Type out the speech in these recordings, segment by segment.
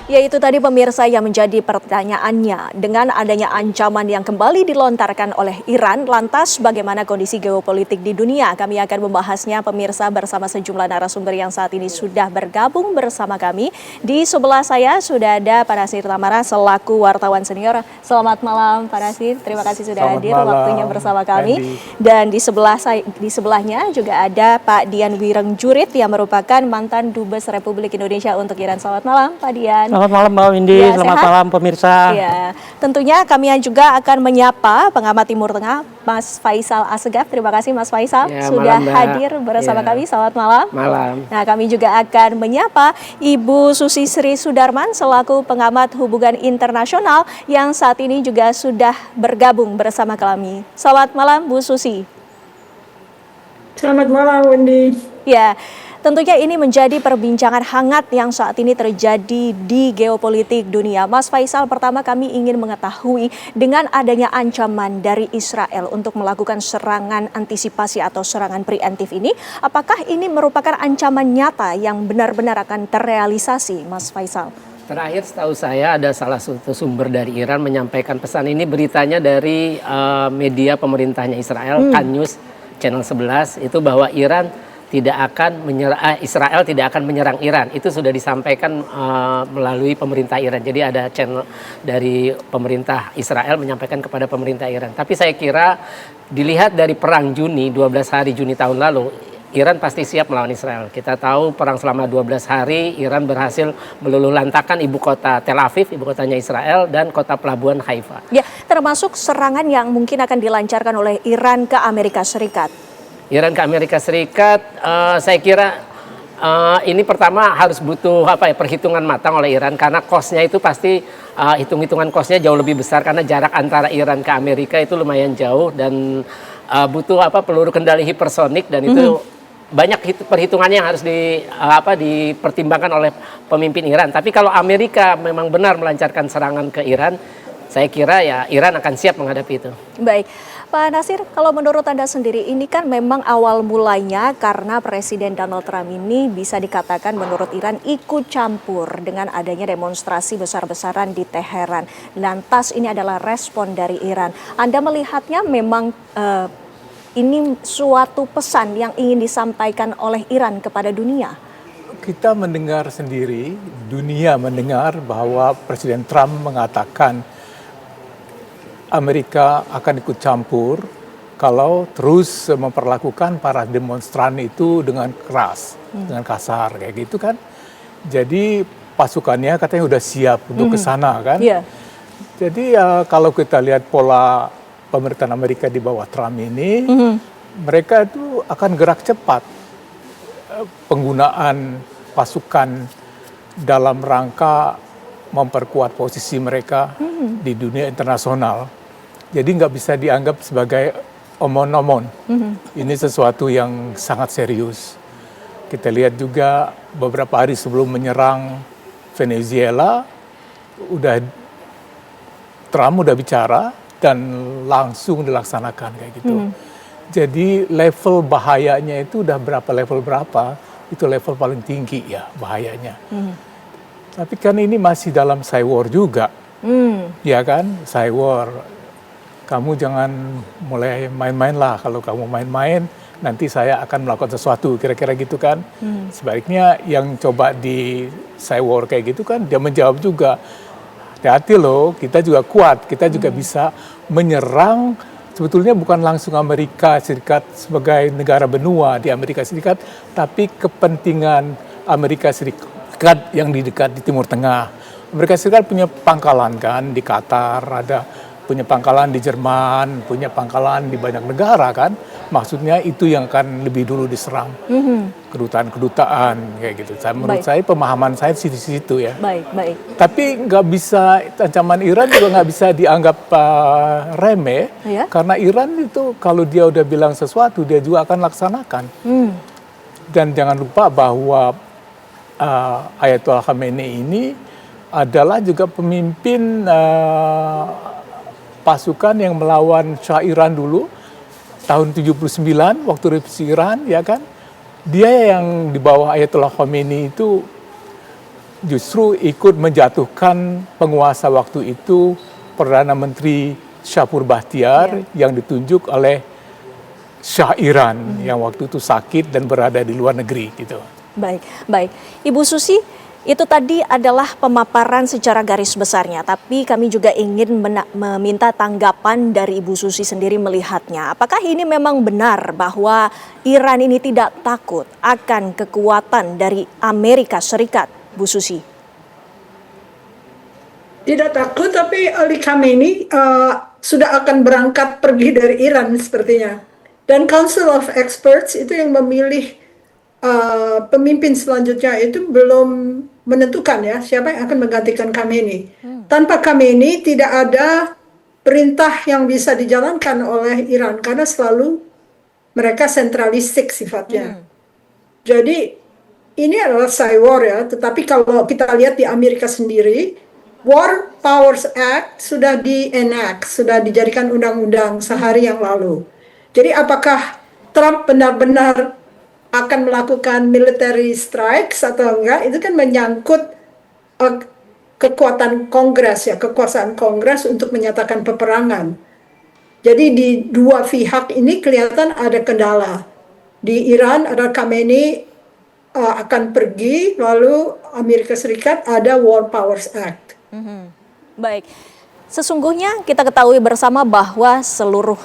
Ya, itu tadi pemirsa yang menjadi pertanyaannya. Dengan adanya ancaman yang kembali dilontarkan oleh Iran, lantas bagaimana kondisi geopolitik di dunia? Kami akan membahasnya pemirsa bersama sejumlah narasumber yang saat ini sudah bergabung bersama kami. Di sebelah saya sudah ada Pak Nasir Tamara selaku wartawan senior. Selamat malam Pak Nasir, terima kasih sudah hadir waktunya bersama kami. Dan di sebelahnya juga ada Pak Dian Wirengjurit yang merupakan mantan Dubes Republik Indonesia untuk Iran. Selamat malam Pak Dian. Selamat malam Mbak Windy, ya, selamat sehat? malam pemirsa. Ya, tentunya kami juga akan menyapa pengamat Timur Tengah, Mas Faisal Assegaf. Terima kasih Mas Faisal sudah hadir bersama kami. Selamat malam. Malam. Nah, kami juga akan menyapa Ibu Susi Sri Sudarman selaku pengamat hubungan internasional yang saat ini juga sudah bergabung bersama kami. Selamat malam Bu Susi. Selamat malam Wendy. Ya, tentunya ini menjadi perbincangan hangat yang saat ini terjadi di geopolitik dunia. Mas Faisal, pertama kami ingin mengetahui dengan adanya ancaman dari Israel untuk melakukan serangan antisipasi atau serangan preemptif ini, apakah ini merupakan ancaman nyata yang benar-benar akan terrealisasi, Mas Faisal? Terakhir setahu saya ada salah satu sumber dari Iran menyampaikan pesan ini, beritanya dari media pemerintahnya Israel, Kan News, Channel 11, itu bahwa Israel tidak akan menyerang Iran. Itu sudah disampaikan melalui pemerintah Iran. Jadi ada channel dari pemerintah Israel menyampaikan kepada pemerintah Iran. Tapi saya kira dilihat dari perang Juni, 12 hari Juni tahun lalu, Iran pasti siap melawan Israel. Kita tahu perang selama 12 hari, Iran berhasil meluluhlantakkan ibu kota Tel Aviv, ibu kotanya Israel, dan kota pelabuhan Haifa. Ya, termasuk serangan yang mungkin akan dilancarkan oleh Iran ke Amerika Serikat. Iran ke Amerika Serikat, saya kira ini pertama harus butuh perhitungan matang oleh Iran, karena kosnya itu pasti hitung-hitungan kosnya jauh lebih besar karena jarak antara Iran ke Amerika itu lumayan jauh dan butuh peluru kendali hipersonik dan itu banyak perhitungannya yang harus dipertimbangkan oleh pemimpin Iran. Tapi kalau Amerika memang benar melancarkan serangan ke Iran, saya kira ya Iran akan siap menghadapi itu. Baik, Pak Nasir, kalau menurut Anda sendiri ini kan memang awal mulanya karena Presiden Donald Trump ini bisa dikatakan menurut Iran ikut campur dengan adanya demonstrasi besar-besaran di Teheran. Lantas ini adalah respon dari Iran. Anda melihatnya memang ini suatu pesan yang ingin disampaikan oleh Iran kepada dunia? Kita mendengar sendiri, dunia mendengar bahwa Presiden Trump mengatakan Amerika akan ikut campur kalau terus memperlakukan para demonstran itu dengan keras, dengan kasar kayak gitu kan. Jadi pasukannya katanya udah siap untuk ke sana kan. Yeah. Jadi kalau kita lihat pola pemerintahan Amerika di bawah Trump ini, mereka itu akan gerak cepat penggunaan pasukan dalam rangka memperkuat posisi mereka di dunia internasional. Jadi nggak bisa dianggap sebagai omon-omon. Ini sesuatu yang sangat serius. Kita lihat juga beberapa hari sebelum menyerang Venezuela, Trump udah bicara dan langsung dilaksanakan kayak gitu. Jadi level bahayanya itu udah level berapa, itu level paling tinggi ya bahayanya. Tapi kan ini masih dalam cyber juga, ya kan, cyber. Kamu jangan mulai main-main lah, kalau kamu main-main nanti saya akan melakukan sesuatu, kira-kira gitu kan. Sebaliknya yang coba di cyber kayak gitu kan, dia menjawab juga, hati-hati loh, kita juga kuat, kita juga bisa menyerang. Sebetulnya bukan langsung Amerika Serikat sebagai negara benua di Amerika Serikat, tapi kepentingan Amerika Serikat yang di dekat di Timur Tengah. Amerika Serikat punya pangkalan kan di Qatar, punya pangkalan di Jerman, punya pangkalan di banyak negara kan. Maksudnya itu yang akan lebih dulu diserang. Kedutaan-kedutaan kayak gitu. Menurut saya pemahaman saya di situ ya. Baik. Tapi nggak bisa, ancaman Iran juga nggak bisa dianggap remeh. Ya? Karena Iran itu kalau dia udah bilang sesuatu, dia juga akan laksanakan. Dan jangan lupa bahwa Ayatollah Khamenei ini adalah juga pemimpin pasukan yang melawan Shah Iran dulu tahun 79 waktu revolusi Iran ya kan. Dia yang di bawah Ayatollah Khamenei itu justru ikut menjatuhkan penguasa waktu itu Perdana Menteri Shapur Bahtiar yang ditunjuk oleh Shah Iran yang waktu itu sakit dan berada di luar negeri gitu. Baik, baik. Ibu Susi, itu tadi adalah pemaparan secara garis besarnya, tapi kami juga ingin meminta tanggapan dari Ibu Susi sendiri melihatnya. Apakah ini memang benar bahwa Iran ini tidak takut akan kekuatan dari Amerika Serikat, Bu Susi? Tidak takut, tapi Ali Khamenei sudah akan berangkat pergi dari Iran sepertinya. Dan Council of Experts itu yang memilih pemimpin selanjutnya itu belum menentukan ya siapa yang akan menggantikan Khamenei. Tanpa Khamenei tidak ada perintah yang bisa dijalankan oleh Iran karena selalu mereka sentralistik sifatnya. Jadi ini adalah cywar ya, tetapi kalau kita lihat di Amerika sendiri, War Powers Act sudah di-enact, sudah dijadikan undang-undang sehari yang lalu. Jadi apakah Trump benar-benar akan melakukan military strikes atau enggak, itu kan menyangkut kekuatan Kongres ya, kekuasaan Kongres untuk menyatakan peperangan. Jadi di dua pihak ini kelihatan ada kendala. Di Iran ada Khamenei akan pergi, lalu Amerika Serikat ada War Powers Act. Baik, sesungguhnya kita ketahui bersama bahwa seluruh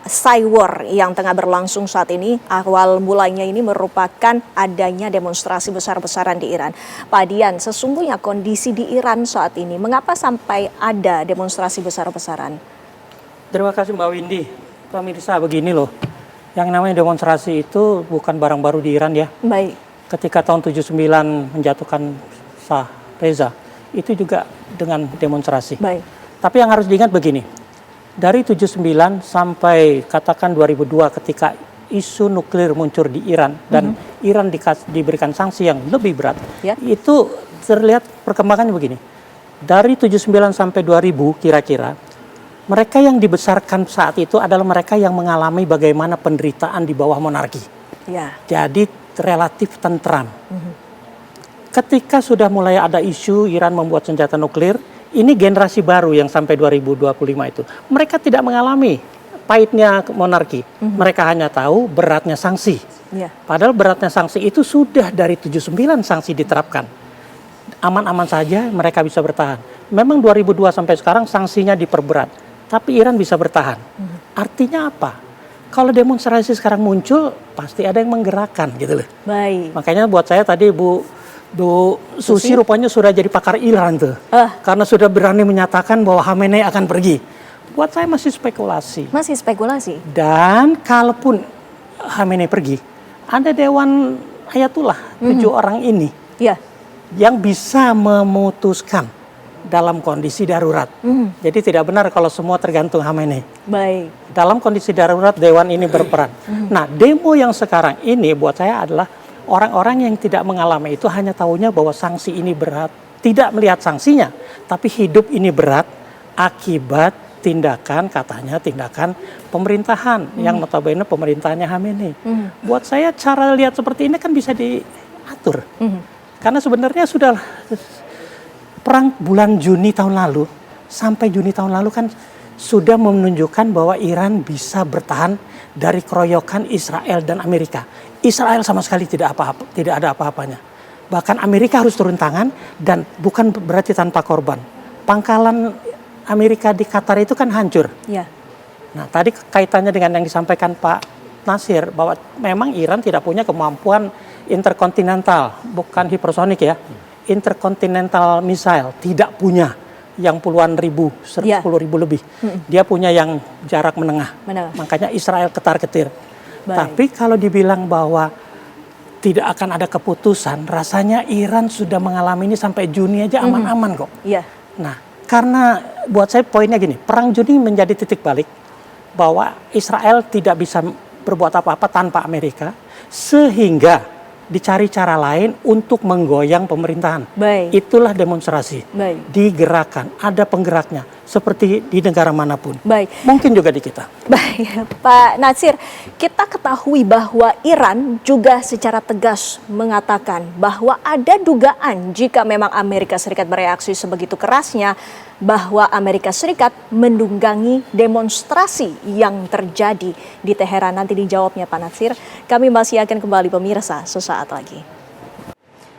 cywar yang tengah berlangsung saat ini, awal mulanya ini merupakan adanya demonstrasi besar-besaran di Iran. Pak Dian, sesungguhnya kondisi di Iran saat ini, mengapa sampai ada demonstrasi besar-besaran? Terima kasih Mbak Windy. Pemirsa, begini loh, yang namanya demonstrasi itu bukan barang baru di Iran ya. Baik. Ketika tahun 79 menjatuhkan Shah Reza, itu juga dengan demonstrasi. Baik. Tapi yang harus diingat begini, dari 79 sampai katakan 2002 ketika isu nuklir muncul di Iran dan Iran diberikan sanksi yang lebih berat, itu terlihat perkembangannya begini. Dari 79 sampai 2000 kira-kira, mereka yang dibesarkan saat itu adalah mereka yang mengalami bagaimana penderitaan di bawah monarki. Ya. Jadi relatif tentram. Ketika sudah mulai ada isu Iran membuat senjata nuklir, ini generasi baru yang sampai 2025 itu. Mereka tidak mengalami pahitnya monarki. Mereka hanya tahu beratnya sanksi. Padahal beratnya sanksi itu sudah dari 79 sanksi diterapkan. Aman-aman saja mereka bisa bertahan. Memang 2002 sampai sekarang sanksinya diperberat. Tapi Iran bisa bertahan. Artinya apa? Kalau demonstrasi sekarang muncul, pasti ada yang menggerakkan gitu loh. Baik. Makanya buat saya tadi Bu Susi rupanya sudah jadi pakar Iran tuh. Karena sudah berani menyatakan bahwa Khamenei akan pergi. Buat saya masih spekulasi. Masih spekulasi. Dan kalaupun Khamenei pergi, ada Dewan Ayatullah 7 orang ini yang bisa memutuskan dalam kondisi darurat. Jadi tidak benar kalau semua tergantung Khamenei. Baik. Dalam kondisi darurat Dewan ini berperan. Nah, demo yang sekarang ini buat saya adalah orang-orang yang tidak mengalami itu hanya tahunya bahwa sanksi ini berat, tidak melihat sanksinya, tapi hidup ini berat akibat tindakan pemerintahan yang notabene pemerintahannya Khamenei. Buat saya cara lihat seperti ini kan bisa diatur. Karena sebenarnya sudah perang bulan Juni tahun lalu sampai Juni tahun lalu kan sudah menunjukkan bahwa Iran bisa bertahan dari keroyokan Israel dan Amerika. Israel sama sekali tidak ada apa-apanya. Bahkan Amerika harus turun tangan dan bukan berarti tanpa korban. Pangkalan Amerika di Qatar itu kan hancur. Nah, tadi kaitannya dengan yang disampaikan Pak Nasir bahwa memang Iran tidak punya kemampuan interkontinental, bukan hipersonik ya. Interkontinental missile tidak punya yang puluhan ribu, 10.000 lebih. Dia punya yang jarak menengah. Makanya Israel ketar-ketir. Tapi kalau dibilang bahwa tidak akan ada keputusan, rasanya Iran sudah mengalami ini sampai Juni aja aman-aman kok. Nah, karena buat saya poinnya gini, perang Juni menjadi titik balik bahwa Israel tidak bisa berbuat apa-apa tanpa Amerika, sehingga dicari cara lain untuk menggoyang pemerintahan. Itulah demonstrasi. Digerakkan, ada penggeraknya. seperti di negara manapun. Baik. Mungkin juga di kita. Baik, Pak Natsir, kita ketahui bahwa Iran juga secara tegas mengatakan bahwa ada dugaan jika memang Amerika Serikat bereaksi sebegitu kerasnya, bahwa Amerika Serikat menunggangi demonstrasi yang terjadi di Teheran. Nanti dijawabnya Pak Natsir. Kami masih akan kembali pemirsa sesaat lagi.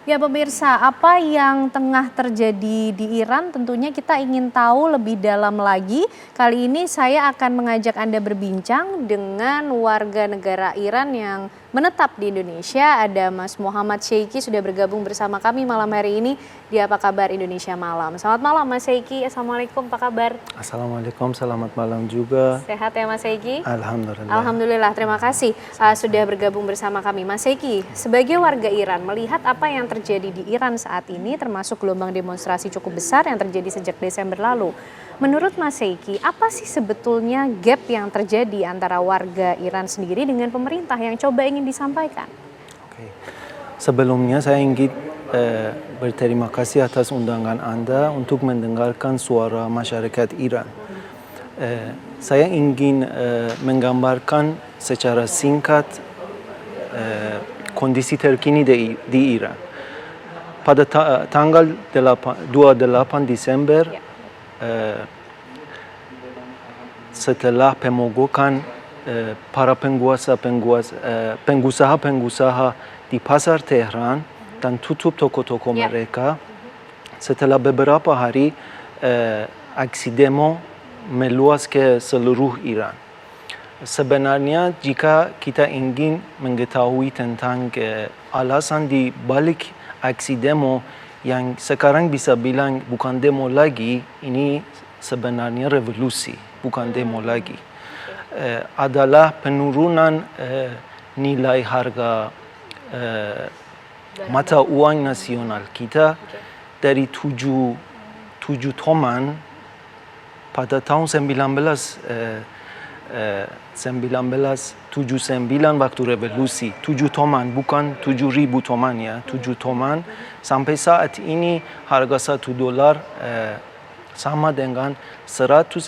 Ya pemirsa, apa yang tengah terjadi di Iran tentunya kita ingin tahu lebih dalam lagi. Kali ini saya akan mengajak Anda berbincang dengan warga negara Iran yang menetap di Indonesia. Ada Mas Muhammad Sheikhi sudah bergabung bersama kami malam hari ini di Apa Kabar Indonesia Malam. Selamat malam Mas Sheikhi, Assalamualaikum, apa kabar? Assalamualaikum, selamat malam juga. Sehat ya Mas Sheikhi? Alhamdulillah. Alhamdulillah, terima kasih sudah bergabung bersama kami. Mas Sheikhi, sebagai warga Iran, melihat apa yang terjadi di Iran saat ini, termasuk gelombang demonstrasi cukup besar yang terjadi sejak Desember lalu. Menurut Mas Sheikhi, apa sih sebetulnya gap yang terjadi antara warga Iran sendiri dengan pemerintah yang coba ingin disampaikan? Oke. Sebelumnya saya ingin berterima kasih atas undangan Anda untuk mendengarkan suara masyarakat Iran. Saya ingin menggambarkan secara singkat kondisi terkini di Iran. Pada tanggal 28 Desember, setelah pemogokan para pengusaha-pengusaha di pasar Tehran dan tutup toko-toko mereka, setelah beberapa hari aksi demo meluas ke seluruh Iran. Sebenarnya jika kita ingin mengetahui tentang alasan di balik aksi demo yang sekarang bisa bilang bukan demo lagi, ini sebenarnya revolusi, bukan demo lagi. Adalah penurunan nilai harga mata uang nasional kita dari 7 toman pada tahun 1979 waktu revolusi, 7 toman, bukan 7.000 toman ya, 7 toman. Sampai saat ini harga $1 sama dengan 145.000.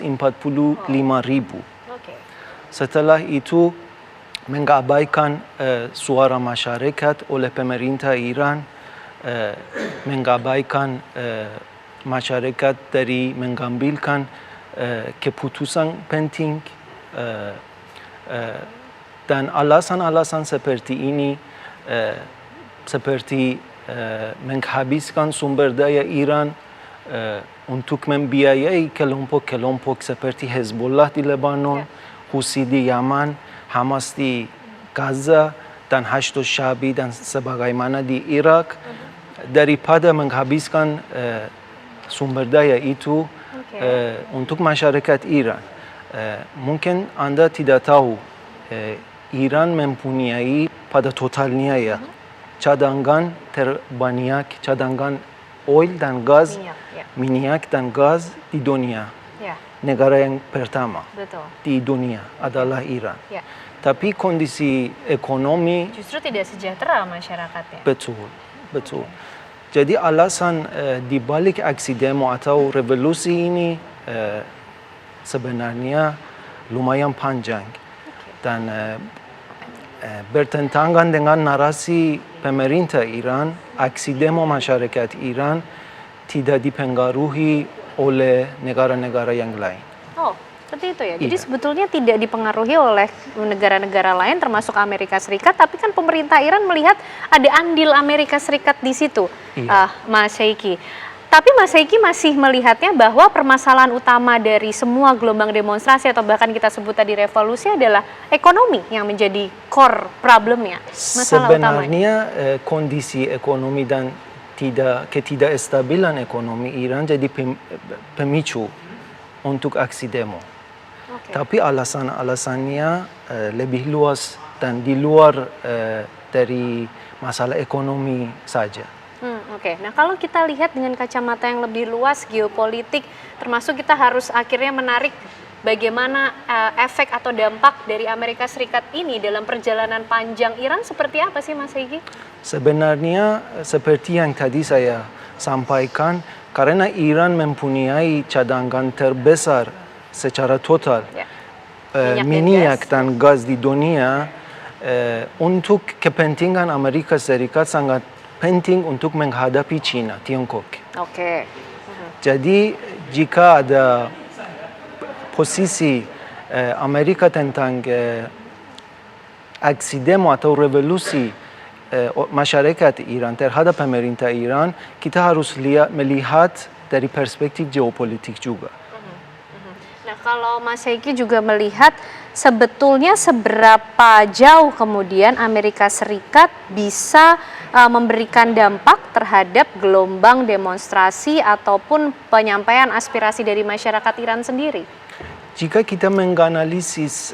Setelah itu mengabaikan suara masyarakat oleh pemerintah Iran, mengabaikan masyarakat dari mengambilkan keputusan penting, dan alasan-alasan seperti ini seperti menghabiskan sumber daya Iran untuk membiayai kelompok-kelompok seperti Hezbollah di Lebanon, Husi di Yaman, Hamas di Gaza, dan Hashd Shabi dan sebagaimana di Irak, daripada menghabiskan sumber daya itu untuk masyarakat Iran. Mungkin Anda tidak tahu, Iran mempunyai pada totalnya ya cadangan terbanyak, cadangan oil dan gas, minyak dan gas di dunia. Negara yang pertama di dunia adalah Iran. Tapi kondisi ekonomi Justru tidak sejahtera masyarakatnya. Betul. Jadi alasan di balik aksi demo atau revolusi ini sebenarnya lumayan panjang dan bertentangan dengan narasi pemerintah Iran. Aksi demo masyarakat Iran tidak dipengaruhi oleh negara-negara yang lain. Oh, seperti itu ya. Jadi sebetulnya tidak dipengaruhi oleh negara-negara lain termasuk Amerika Serikat, tapi kan pemerintah Iran melihat ada andil Amerika Serikat di situ, Mas Sheikhi. Tapi Mas Sheikhi masih melihatnya bahwa permasalahan utama dari semua gelombang demonstrasi atau bahkan kita sebut tadi revolusi adalah ekonomi yang menjadi core problemnya, masalah utamanya. Sebenarnya kondisi ekonomi dan ketidakstabilan ekonomi Iran jadi pemicu untuk aksi demo. Tapi alasan-alasannya lebih luas dan di luar dari masalah ekonomi saja. Nah kalau kita lihat dengan kacamata yang lebih luas geopolitik, termasuk kita harus akhirnya menarik bagaimana efek atau dampak dari Amerika Serikat ini dalam perjalanan panjang Iran seperti apa sih Mas Sheikhi? Sebenarnya seperti yang tadi saya sampaikan, karena Iran mempunyai cadangan terbesar secara total Ya. Minyak dan minyak gas. dan gas di dunia, untuk kepentingan Amerika Serikat sangat penting untuk menghadapi China, Tiongkok. Oke. Jadi jika ada posisi Amerika tentang aksi demo atau revolusi masyarakat Iran terhadap pemerintah Iran, kita harus melihat dari perspektif geopolitik juga. Nah, kalau Mas Heiki juga melihat sebetulnya seberapa jauh kemudian Amerika Serikat bisa memberikan dampak terhadap gelombang demonstrasi ataupun penyampaian aspirasi dari masyarakat Iran sendiri? Jika kita menganalisis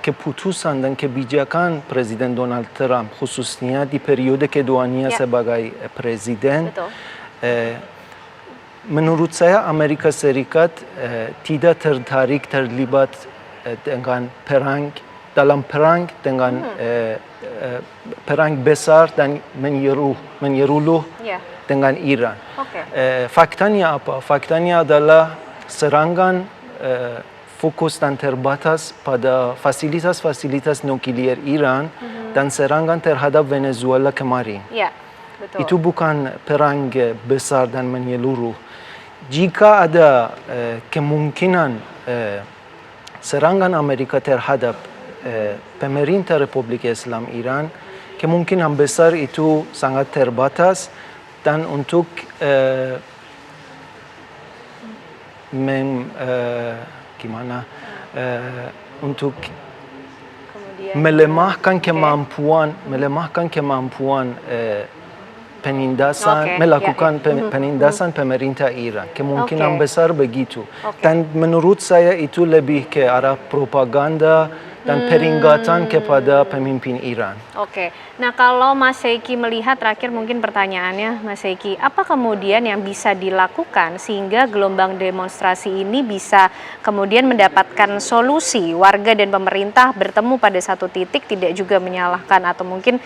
keputusan dan kebijakan Presiden Donald Trump, khususnya di periode keduanya Ya. sebagai presiden, Betul. menurut saya Amerika Serikat tidak terlibat dengan dalam perang dengan perang besar dan menyeruluh Ya. dengan Iran. Oke. Faktanya apa? Faktanya adalah serangan fokus dan terbatas pada fasilitas-fasilitas nuklir Iran dan serangan terhadap Venezuela kemarin. Ya, betul. Itu bukan perang besar dan menyeluruh. Jika ada kemungkinan serangan Amerika terhadap pemerintah Republik Islam Iran, kemungkinan besar itu sangat terbatas dan untuk untuk Kemudian melemahkan kemampuan penindasan, Oke, melakukan ya, ya. penindasan pemerintah Iran. Kemungkinan Oke. besar begitu. Oke. Dan menurut saya itu lebih ke arah propaganda dan peringatan kepada pemimpin Iran. Oke, nah kalau Mas Heiki melihat, terakhir mungkin pertanyaannya Mas Heiki, apa kemudian yang bisa dilakukan sehingga gelombang demonstrasi ini bisa kemudian mendapatkan solusi, warga dan pemerintah bertemu pada satu titik, tidak juga menyalahkan atau mungkin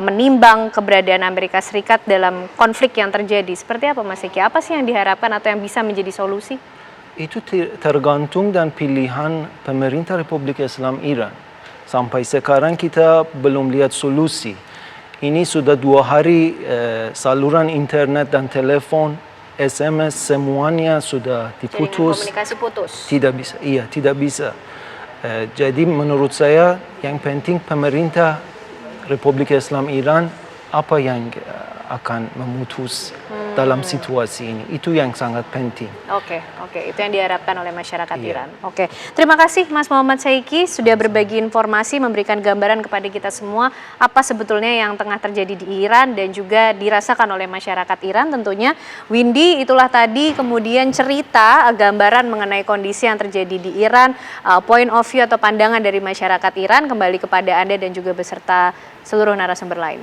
menimbang keberadaan Amerika Serikat dalam konflik yang terjadi. Seperti apa Mas Heiki? Apa sih yang diharapkan atau yang bisa menjadi solusi? Itu tergantung dan pilihan pemerintah Republik Islam Iran. Sampai sekarang kita belum lihat solusi. Ini sudah 2 hari saluran internet dan telepon, SMS semuanya sudah diputus. Jaringan komunikasi putus. Tidak bisa. Jadi menurut saya yang penting pemerintah Republik Islam Iran apa yang akan memutus dalam situasi ini. Itu yang sangat penting. Oke, itu yang diharapkan oleh masyarakat Iya. Iran. Oke, terima kasih Mas Muhammad Heiki sudah berbagi informasi, memberikan gambaran kepada kita semua apa sebetulnya yang tengah terjadi di Iran dan juga dirasakan oleh masyarakat Iran tentunya. Windy, itulah tadi kemudian cerita, gambaran mengenai kondisi yang terjadi di Iran, point of view atau pandangan dari masyarakat Iran, kembali kepada Anda dan juga beserta seluruh narasumber lain.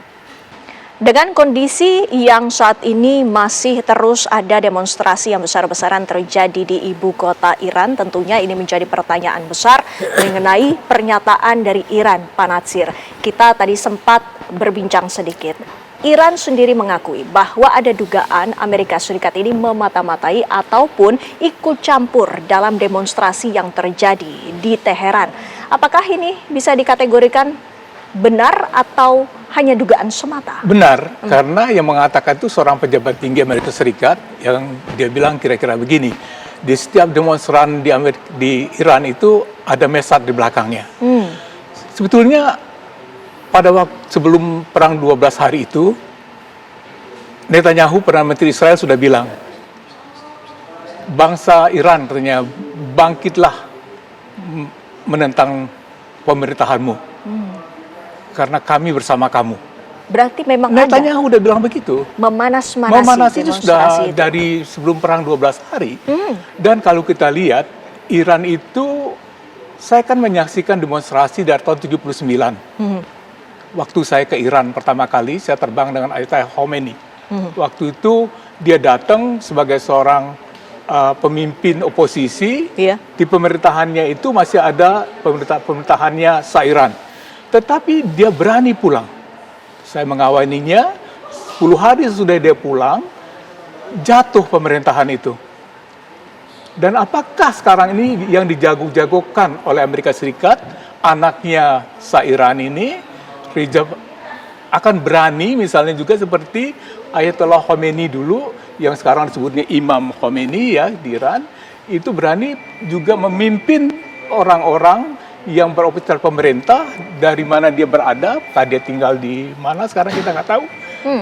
Dengan kondisi yang saat ini masih terus ada demonstrasi yang besar-besaran terjadi di ibu kota Iran, tentunya ini menjadi pertanyaan besar mengenai pernyataan dari Iran, Pak Natsir. Kita tadi sempat berbincang sedikit. Iran sendiri mengakui bahwa ada dugaan Amerika Serikat ini memata-matai ataupun ikut campur dalam demonstrasi yang terjadi di Teheran. Apakah ini bisa dikategorikan benar atau hanya dugaan semata? Benar, karena yang mengatakan itu seorang pejabat tinggi Amerika Serikat yang dia bilang kira-kira begini, di setiap demonstran di Iran itu ada Mossad di belakangnya. Sebetulnya pada waktu sebelum perang 12 hari itu, Netanyahu, Perdana Menteri Israel sudah bilang, bangsa Iran ternyata bangkitlah menentang pemerintahanmu. Karena kami bersama kamu. Berarti memang Netanyahu udah bilang begitu. Memanas-manasi itu demonstrasi sudah itu. dari sebelum perang 12 hari. Dan kalau kita lihat, Iran itu, saya kan menyaksikan demonstrasi dari tahun 79. Waktu saya ke Iran pertama kali, saya terbang dengan Ayatollah Khomeini. Waktu itu dia datang sebagai seorang pemimpin oposisi. Iya. Di pemerintahannya itu masih ada pemerintahannya Sairan. Tetapi dia berani pulang. Saya mengawaninya, 10 hari sesudah dia pulang, jatuh pemerintahan itu. Dan apakah sekarang ini yang dijago-jagokan oleh Amerika Serikat, anaknya Iran ini, Reza, akan berani misalnya juga seperti Ayatollah Khomeini dulu, yang sekarang disebutnya Imam Khomeini ya di Iran, itu berani juga memimpin orang-orang yang beroperasi pemerintah dari mana dia berada, tadi dia tinggal di mana sekarang kita nggak tahu,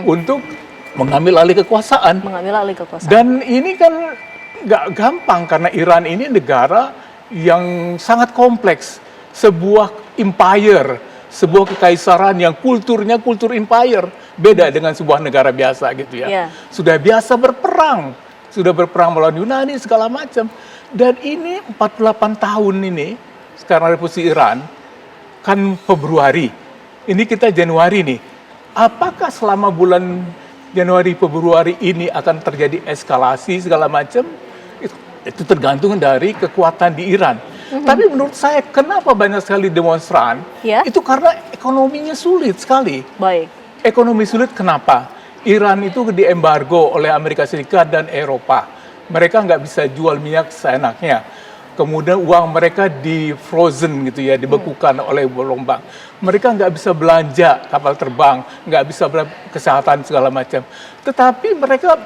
untuk mengambil alih kekuasaan. Mengambil alih kekuasaan. Dan ini kan nggak gampang karena Iran ini negara yang sangat kompleks, sebuah empire, sebuah kekaisaran yang kulturnya kultur empire, beda dengan sebuah negara biasa gitu ya. Yeah. Sudah biasa berperang, sudah berperang melawan Yunani segala macam. Dan ini 48 tahun ini sekarang revolusi Iran kan Februari. Ini kita Januari nih. Apakah selama bulan Januari Februari ini akan terjadi eskalasi segala macam? Itu tergantung dari kekuatan di Iran. Tapi menurut saya kenapa banyak sekali demonstran? Ya. Itu karena ekonominya sulit sekali. Baik. Ekonomi sulit kenapa? Iran itu diembargo oleh Amerika Serikat dan Eropa. Mereka nggak bisa jual minyak seenaknya. Kemudian uang mereka di frozen gitu ya, dibekukan oleh gelombang. Mereka nggak bisa belanja kapal terbang, nggak bisa belanja kesehatan segala macam. Tetapi mereka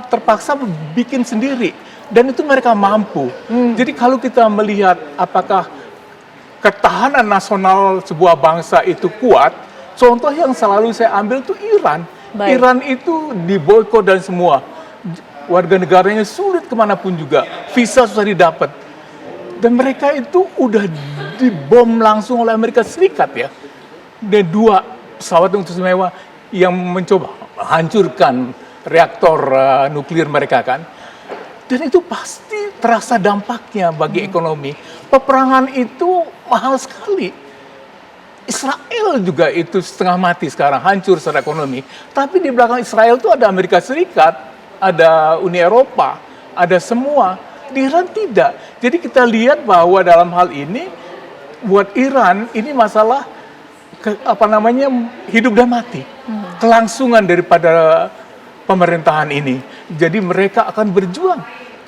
terpaksa bikin sendiri. Dan itu mereka mampu. Jadi kalau kita melihat apakah ketahanan nasional sebuah bangsa itu kuat, contoh yang selalu saya ambil itu Iran. Baik. Iran itu diboykot dan semua. Warga negaranya sulit kemanapun juga. Visa susah didapat. Dan mereka itu udah dibom langsung oleh Amerika Serikat ya. Dan 2 pesawat untuk mewah yang mencoba hancurkan reaktor nuklir mereka kan. Dan itu pasti terasa dampaknya bagi ekonomi. Peperangan itu mahal sekali. Israel juga itu setengah mati sekarang, hancur secara ekonomi. Tapi di belakang Israel itu ada Amerika Serikat, ada Uni Eropa, ada semua. Di Iran tidak. Jadi kita lihat bahwa dalam hal ini, buat Iran ini masalah hidup dan mati. Kelangsungan daripada pemerintahan ini. Jadi mereka akan berjuang.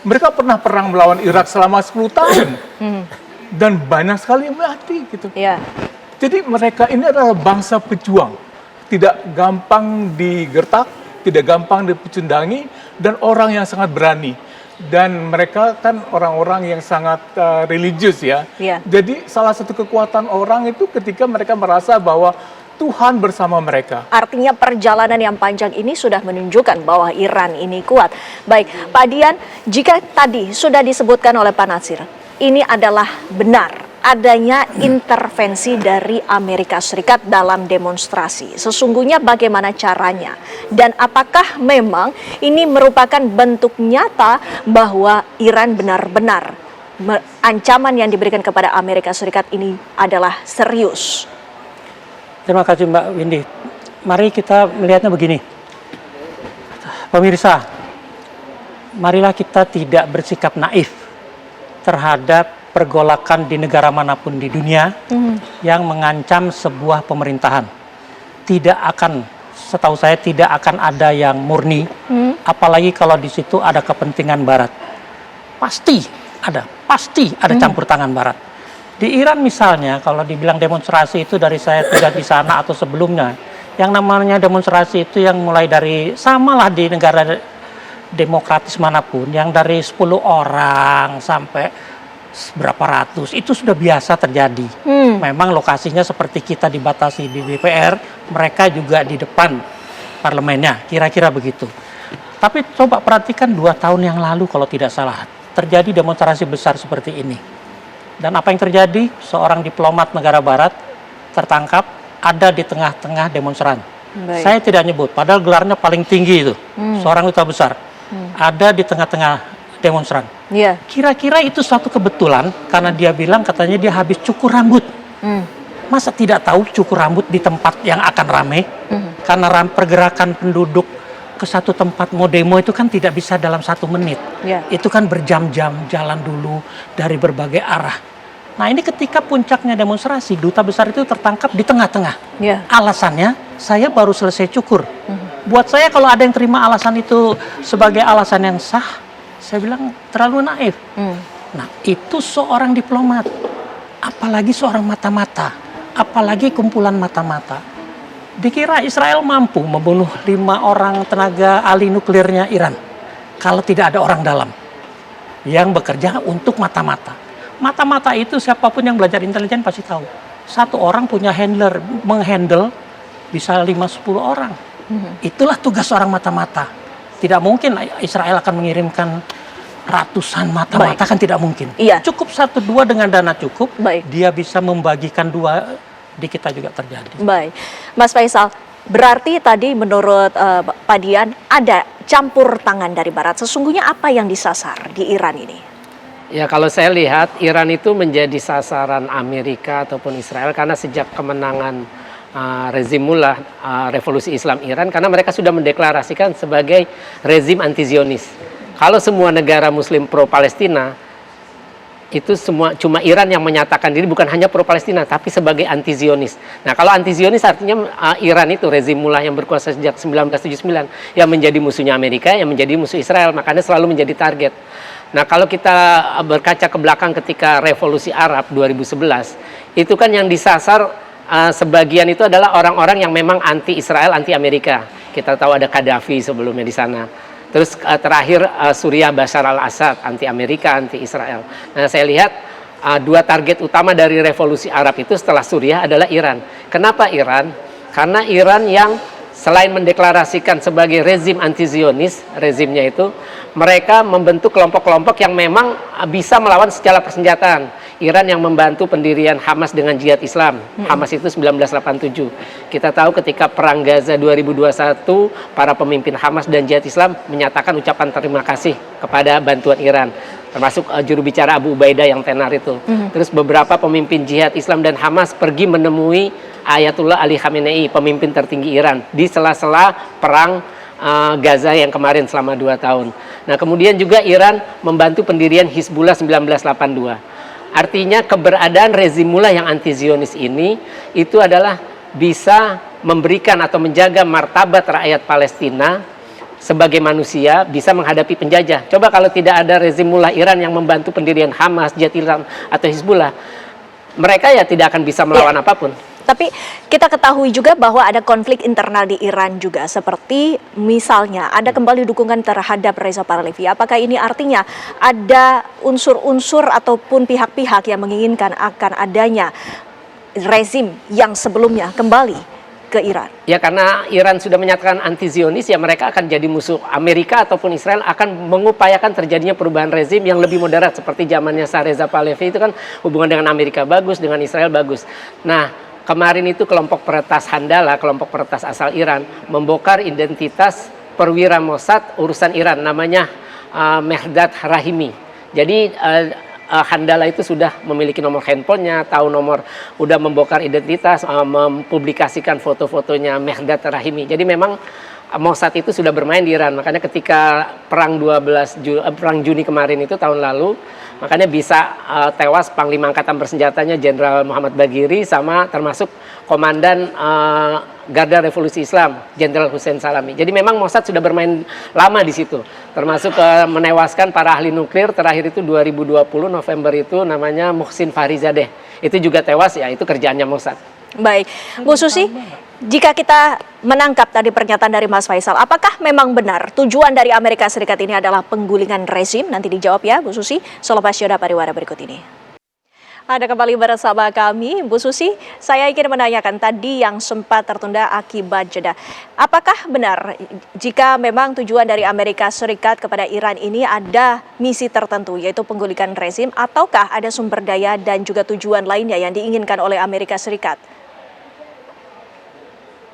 Mereka pernah perang melawan Irak selama 10 tahun. Dan banyak sekali yang mati gitu. Ya. Jadi mereka ini adalah bangsa pejuang. Tidak gampang digertak, tidak gampang dipecundangi, dan orang yang sangat berani. Dan mereka kan orang-orang yang sangat religius ya. Iya. Jadi salah satu kekuatan orang itu ketika mereka merasa bahwa Tuhan bersama mereka. Artinya perjalanan yang panjang ini sudah menunjukkan bahwa Iran ini kuat. Baik, Pak Dian, jika tadi sudah disebutkan oleh Pak Natsir, ini adalah benar adanya intervensi dari Amerika Serikat dalam demonstrasi. Sesungguhnya bagaimana caranya? Dan apakah memang ini merupakan bentuk nyata bahwa Iran benar-benar ancaman yang diberikan kepada Amerika Serikat ini adalah serius? Terima kasih Mbak Windy. Mari kita melihatnya begini. Pemirsa, marilah kita tidak bersikap naif terhadap pergolakan di negara manapun di dunia yang mengancam sebuah pemerintahan. Tidak akan, setahu saya tidak akan ada yang murni, apalagi kalau di situ ada kepentingan Barat. Pasti ada campur tangan Barat. Di Iran misalnya, kalau dibilang demonstrasi itu dari saya tidak di sana atau sebelumnya, yang namanya demonstrasi itu yang mulai dari, samalah di negara demokratis manapun, yang dari 10 orang sampai berapa ratus, itu sudah biasa terjadi. Memang lokasinya seperti kita dibatasi di DPR, mereka juga di depan parlemennya, kira-kira begitu. Tapi coba perhatikan 2 tahun yang lalu kalau tidak salah, terjadi demonstrasi besar seperti ini. Dan apa yang terjadi? Seorang diplomat negara Barat tertangkap ada di tengah-tengah demonstran. Baik. Saya tidak nyebut, padahal gelarnya paling tinggi itu. Seorang duta besar. Ada di tengah-tengah demonstran. Iya. Kira-kira itu suatu kebetulan karena dia bilang katanya dia habis cukur rambut. Masa tidak tahu cukur rambut di tempat yang akan ramai? Karena pergerakan penduduk ke satu tempat mau demo itu kan tidak bisa dalam 1 menit. Ya. Itu kan berjam-jam jalan dulu dari berbagai arah. Nah ini ketika puncaknya demonstrasi, duta besar itu tertangkap di tengah-tengah. Ya. Alasannya, saya baru selesai cukur. Buat saya kalau ada yang terima alasan itu sebagai alasan yang sah, saya bilang terlalu naif. Nah itu seorang diplomat, apalagi seorang mata-mata, apalagi kumpulan mata-mata. Dikira Israel mampu membunuh 5 orang tenaga ahli nuklirnya Iran kalau tidak ada orang dalam yang bekerja untuk mata-mata. Mata-mata itu siapapun yang belajar intelijen pasti tahu. Satu orang punya handler, menghandle bisa 5-10 orang. Itulah tugas seorang mata-mata. Tidak mungkin Israel akan mengirimkan ratusan mata-mata, kan tidak mungkin. Iya. Cukup 1-2 dengan dana cukup, Baik. dia bisa membagikan 2, di kita juga terjadi. Baik, Mas Faisal, berarti tadi menurut Pak Dian ada campur tangan dari Barat. Sesungguhnya apa yang disasar di Iran ini? Ya kalau saya lihat Iran itu menjadi sasaran Amerika ataupun Israel karena sejak kemenangan rezim Mullah revolusi Islam Iran, karena mereka sudah mendeklarasikan sebagai rezim anti-Zionis. Kalau semua negara Muslim pro Palestina itu semua cuma Iran yang menyatakan diri bukan hanya pro Palestina tapi sebagai anti-Zionis. Nah kalau anti-Zionis artinya Iran itu rezim Mullah yang berkuasa sejak 1979 yang menjadi musuhnya Amerika, yang menjadi musuh Israel, makanya selalu menjadi target. Nah kalau kita berkaca ke belakang ketika revolusi Arab 2011 itu kan yang disasar sebagian itu adalah orang-orang yang memang anti Israel, anti Amerika. Kita tahu ada Gaddafi sebelumnya di sana. Terus terakhir Suriah Bashar al-Assad, anti Amerika, anti Israel. Nah saya lihat 2 target utama dari revolusi Arab itu setelah Suriah adalah Iran. Kenapa Iran? Karena Iran yang selain mendeklarasikan sebagai rezim anti-Zionis, rezimnya itu, mereka membentuk kelompok-kelompok yang memang bisa melawan secara persenjataan. Iran yang membantu pendirian Hamas dengan Jihad Islam. Hamas itu 1987. Kita tahu ketika Perang Gaza 2021, para pemimpin Hamas dan Jihad Islam menyatakan ucapan terima kasih kepada bantuan Iran. Termasuk juru bicara Abu Ubaidah yang tenar itu. Terus beberapa pemimpin Jihad Islam dan Hamas pergi menemui Ayatullah Ali Khamenei, pemimpin tertinggi Iran, di sela-sela perang Gaza yang kemarin selama 2 tahun. Nah kemudian juga Iran membantu pendirian Hizbullah 1982. Artinya keberadaan rezim Mullah yang anti-Zionis ini itu adalah bisa memberikan atau menjaga martabat rakyat Palestina sebagai manusia bisa menghadapi penjajah. Coba kalau tidak ada rezim Mullah Iran yang membantu pendirian Hamas, Jihad Islam atau Hizbullah, mereka ya tidak akan bisa melawan apapun. Tapi kita ketahui juga bahwa ada konflik internal di Iran juga, seperti misalnya ada kembali dukungan terhadap Reza Pahlavi. Apakah ini artinya ada unsur-unsur ataupun pihak-pihak yang menginginkan akan adanya rezim yang sebelumnya kembali ke Iran? Ya karena Iran sudah menyatakan anti-Zionis, ya mereka akan jadi musuh Amerika ataupun Israel, akan mengupayakan terjadinya perubahan rezim yang lebih moderat seperti zamannya Reza Pahlavi. Itu kan hubungan dengan Amerika bagus, dengan Israel bagus. Nah kemarin itu kelompok peretas Handala, kelompok peretas asal Iran, membongkar identitas perwira Mossad urusan Iran, namanya Mehrdad Rahimi. Jadi Handala itu sudah memiliki nomor handphonenya, tahu nomor, udah membongkar identitas, mempublikasikan foto-fotonya Mehrdad Rahimi. Jadi memang Mossad itu sudah bermain di Iran. Makanya ketika perang perang Juni kemarin itu tahun lalu, makanya bisa tewas Panglima Angkatan Bersenjatanya Jenderal Muhammad Bagheri sama termasuk Komandan Garda Revolusi Islam Jenderal Hussein Salami. Jadi memang Mossad sudah bermain lama di situ, termasuk menewaskan para ahli nuklir. Terakhir itu 2020 November itu namanya Muhsin Fakhrizadeh. Itu juga tewas, ya itu kerjaannya Mossad. Baik, Bu Susi, jika kita menangkap tadi pernyataan dari Mas Faisal, apakah memang benar tujuan dari Amerika Serikat ini adalah penggulingan rezim? Nanti dijawab ya Bu Susi, selepas jeda pariwara berikut ini. Ada kembali bersama kami, Bu Susi. Saya ingin menanyakan tadi yang sempat tertunda akibat jeda. Apakah benar jika memang tujuan dari Amerika Serikat kepada Iran ini ada misi tertentu, yaitu penggulingan rezim, ataukah ada sumber daya dan juga tujuan lainnya yang diinginkan oleh Amerika Serikat?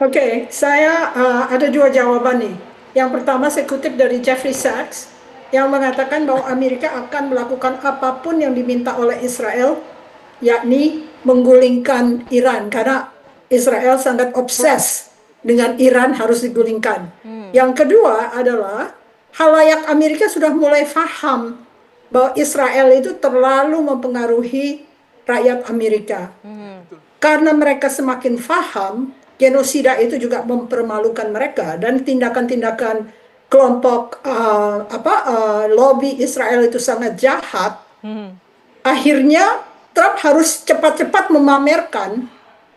Oke, saya ada 2 jawaban nih. Yang pertama saya kutip dari Jeffrey Sachs yang mengatakan bahwa Amerika akan melakukan apapun yang diminta oleh Israel, yakni menggulingkan Iran, karena Israel sangat obses dengan Iran harus digulingkan. Yang kedua adalah khalayak Amerika sudah mulai paham bahwa Israel itu terlalu mempengaruhi rakyat Amerika. Karena mereka semakin paham, genosida itu juga mempermalukan mereka, dan tindakan-tindakan kelompok lobby Israel itu sangat jahat. Akhirnya Trump harus cepat-cepat memamerkan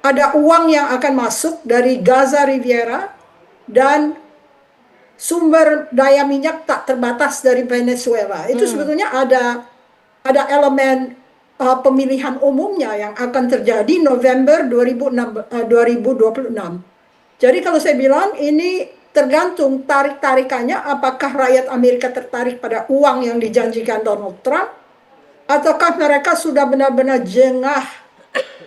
ada uang yang akan masuk dari Gaza Riviera dan sumber daya minyak tak terbatas dari Venezuela. Itu sebetulnya ada elemen pemilihan umumnya yang akan terjadi November 2026. Jadi kalau saya bilang ini tergantung tarik-tarikannya, apakah rakyat Amerika tertarik pada uang yang dijanjikan Donald Trump, ataukah mereka sudah benar-benar jengah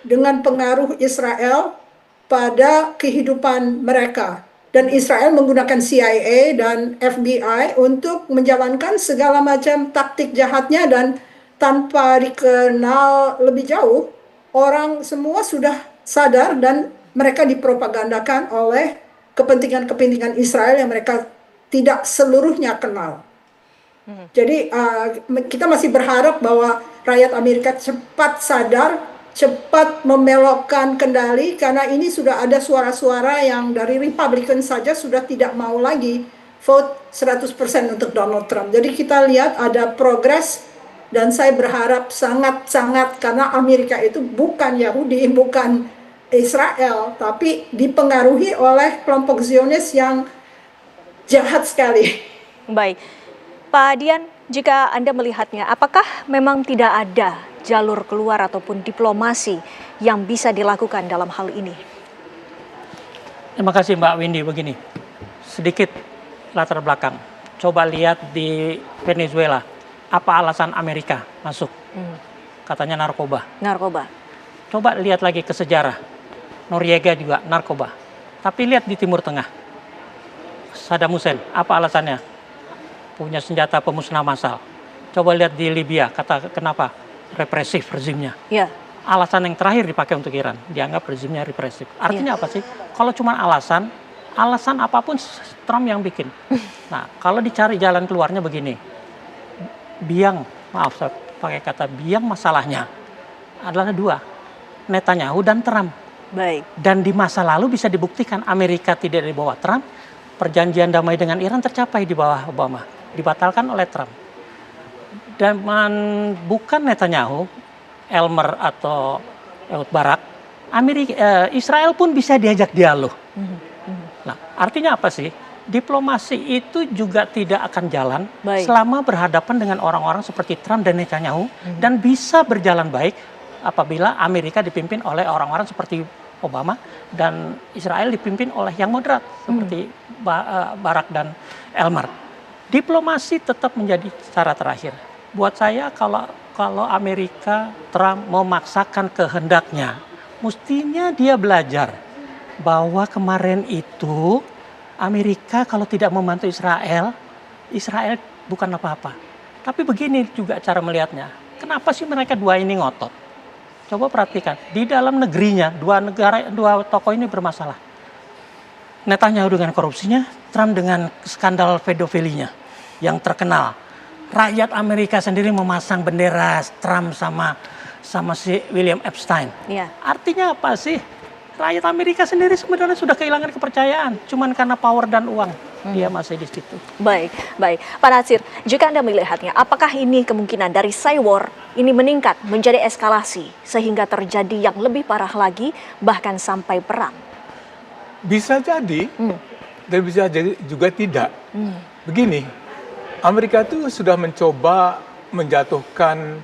dengan pengaruh Israel pada kehidupan mereka. Dan Israel menggunakan CIA dan FBI untuk menjalankan segala macam taktik jahatnya, dan tanpa dikenal lebih jauh, orang semua sudah sadar dan mereka dipropagandakan oleh kepentingan-kepentingan Israel yang mereka tidak seluruhnya kenal. Jadi kita masih berharap bahwa rakyat Amerika cepat sadar, cepat membelokkan kendali, karena ini sudah ada suara-suara yang dari Republikan saja sudah tidak mau lagi vote 100% untuk Donald Trump. Jadi kita lihat ada progres. Dan saya berharap sangat-sangat, karena Amerika itu bukan Yahudi, bukan Israel, tapi dipengaruhi oleh kelompok Zionis yang jahat sekali. Baik, Pak Dian, jika Anda melihatnya, apakah memang tidak ada jalur keluar ataupun diplomasi yang bisa dilakukan dalam hal ini? Terima kasih Mbak Windy. Begini, sedikit latar belakang. Coba lihat di Venezuela. Apa alasan Amerika masuk? Katanya narkoba. Narkoba. Coba lihat lagi ke sejarah. Noriega juga narkoba. Tapi lihat di Timur Tengah. Saddam Hussein, apa alasannya? Punya senjata pemusnah massal. Coba lihat di Libya, kenapa? Represif rezimnya. Ya. Alasan yang terakhir dipakai untuk Iran, dianggap rezimnya represif. Artinya apa sih? Kalau cuma alasan apapun Trump yang bikin. Nah, kalau dicari jalan keluarnya begini. Maaf saya pakai kata biang, masalahnya adalah dua, Netanyahu dan Trump. Baik. Dan di masa lalu bisa dibuktikan Amerika tidak di bawah Trump, perjanjian damai dengan Iran tercapai di bawah Obama, dibatalkan oleh Trump. Dan bukan Netanyahu, Elmer atau Ehud Barak, Israel pun bisa diajak dialog. Nah, artinya apa sih? Diplomasi itu juga tidak akan jalan selama berhadapan dengan orang-orang seperti Trump dan Netanyahu, dan bisa berjalan baik apabila Amerika dipimpin oleh orang-orang seperti Obama dan Israel dipimpin oleh yang moderat seperti Barak dan Elmer. Diplomasi tetap menjadi cara terakhir. Buat saya kalau Amerika, Trump memaksakan kehendaknya, mestinya dia belajar bahwa kemarin itu Amerika kalau tidak membantu Israel bukan apa-apa. Tapi begini juga cara melihatnya. Kenapa sih mereka dua ini ngotot? Coba perhatikan, di dalam negerinya dua tokoh ini bermasalah. Netanyahu dengan korupsinya, Trump dengan skandal pedofilinya yang terkenal. Rakyat Amerika sendiri memasang bendera Trump sama si William Epstein. Ya. Artinya apa sih? Rakyat Amerika sendiri sebenarnya sudah kehilangan kepercayaan, cuman karena power dan uang dia masih di situ. Baik. Pak Natsir, jika Anda melihatnya, apakah ini kemungkinan dari cyber war ini meningkat menjadi eskalasi sehingga terjadi yang lebih parah lagi, bahkan sampai perang? Bisa jadi, dan bisa jadi juga tidak. Begini, Amerika itu sudah mencoba menjatuhkan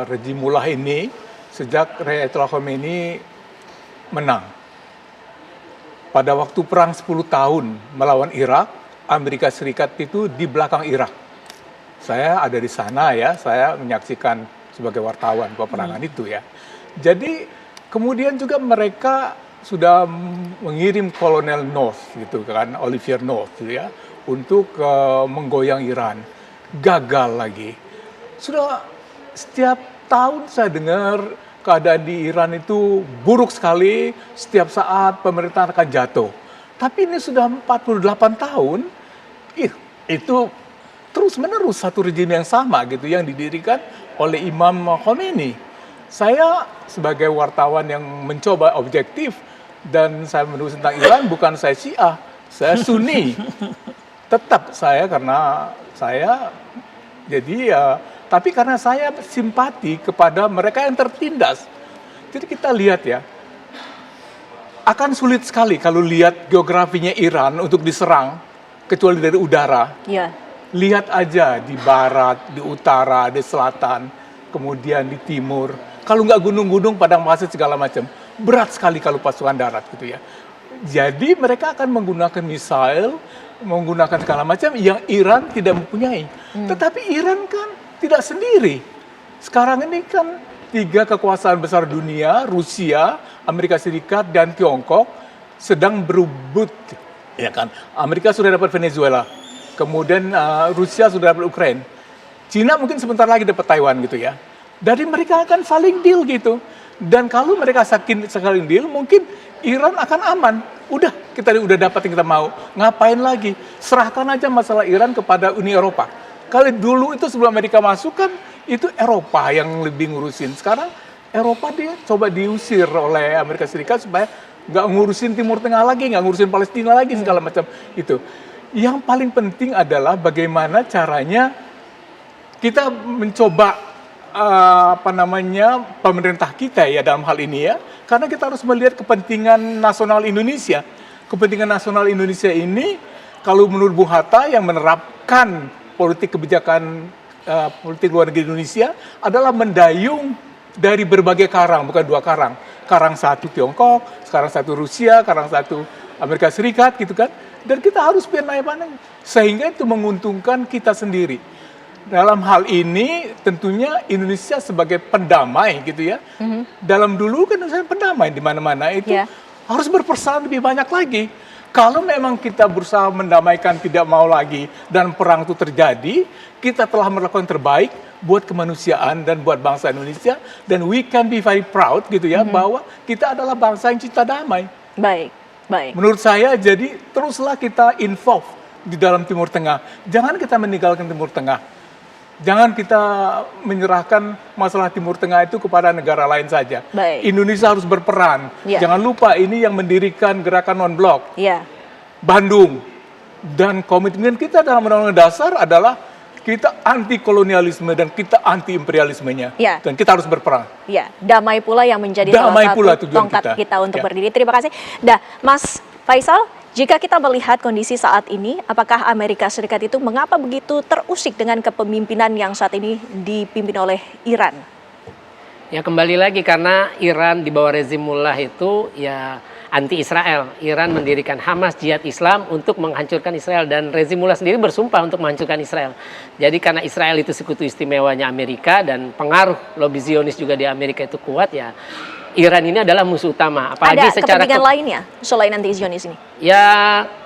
rejim mullah ini sejak Ayatollah Khomeini menang. Pada waktu perang 10 tahun melawan Irak, Amerika Serikat itu di belakang Irak. Saya ada di sana ya, saya menyaksikan sebagai wartawan peperangan itu ya. Jadi kemudian juga mereka sudah mengirim Kolonel North gitu kan, Olivier North gitu ya, untuk menggoyang Iran. Gagal lagi. Sudah setiap tahun saya dengar keadaan di Iran itu buruk sekali, setiap saat pemerintahan akan jatuh. Tapi ini sudah 48 tahun, itu terus-menerus satu rejim yang sama gitu, yang didirikan oleh Imam Khomeini. Saya sebagai wartawan yang mencoba objektif dan saya menulis tentang Iran, bukan saya Syiah, saya Sunni. Tetap saya karena saya tapi karena saya simpati kepada mereka yang tertindas. Jadi kita lihat ya, akan sulit sekali kalau lihat geografinya Iran untuk diserang, kecuali dari udara. Ya. Lihat aja di barat, di utara, di selatan, kemudian di timur. Kalau nggak gunung-gunung, padang pasir segala macam, berat sekali kalau pasukan darat gitu ya. Jadi mereka akan menggunakan misail, menggunakan segala macam yang Iran tidak mempunyai. Tetapi Iran kan tidak sendiri. Sekarang ini kan 3 kekuasaan besar dunia, Rusia, Amerika Serikat, dan Tiongkok sedang berebut. Ya kan? Amerika sudah dapat Venezuela, kemudian Rusia sudah dapat Ukraina. Cina mungkin sebentar lagi dapat Taiwan gitu ya. Jadi mereka akan saling deal gitu. Dan kalau mereka saling deal, mungkin Iran akan aman. Udah, kita udah dapat yang kita mau. Ngapain lagi? Serahkan aja masalah Iran kepada Uni Eropa. Kalau dulu itu sebelum Amerika masuk kan, itu Eropa yang lebih ngurusin. Sekarang Eropa dia coba diusir oleh Amerika Serikat supaya nggak ngurusin Timur Tengah lagi, nggak ngurusin Palestina lagi, segala macam itu. Yang paling penting adalah bagaimana caranya kita mencoba pemerintah kita ya dalam hal ini ya, karena kita harus melihat kepentingan nasional Indonesia. Kepentingan nasional Indonesia ini kalau menurut Bung Hatta yang menerapkan politik kebijakan politik luar negeri Indonesia adalah mendayung dari berbagai karang, bukan 2 karang. Karang satu Tiongkok, sekarang satu Rusia, karang satu Amerika Serikat gitu kan. Dan kita harus pandai-pandai sehingga itu menguntungkan kita sendiri. Dalam hal ini tentunya Indonesia sebagai pendamai gitu ya. Dalam dulu kan Indonesia pendamai di mana-mana itu harus berperan lebih banyak lagi. Kalau memang kita berusaha mendamaikan tidak mau lagi dan perang itu terjadi, kita telah melakukan terbaik buat kemanusiaan dan buat bangsa Indonesia, dan we can be very proud gitu ya bahwa kita adalah bangsa yang cinta damai. Baik. Menurut saya jadi teruslah kita involve di dalam Timur Tengah. Jangan kita meninggalkan Timur Tengah. Jangan kita menyerahkan masalah Timur Tengah itu kepada negara lain saja. Baik. Indonesia harus berperan. Jangan lupa ini yang mendirikan gerakan non-blok. Bandung. Dan komitmen kita dalam Undang-Undang Dasar adalah kita anti kolonialisme dan kita anti imperialismenya. Dan kita harus berperang. Damai pula yang menjadi damai salah satu tongkat kita untuk berdiri. Terima kasih. Mas Faisal, jika kita melihat kondisi saat ini, apakah Amerika Serikat itu mengapa begitu terusik dengan kepemimpinan yang saat ini dipimpin oleh Iran? Ya kembali lagi karena Iran di bawah rezim Mullah itu ya anti Israel. Iran mendirikan Hamas, Jihad Islam untuk menghancurkan Israel, dan rezim Mullah sendiri bersumpah untuk menghancurkan Israel. Jadi karena Israel itu sekutu istimewanya Amerika dan pengaruh lobby Zionis juga di Amerika itu kuat ya. Iran ini adalah musuh utama. Apalagi ada kepentingan lainnya selain anti Zionis ini? Ya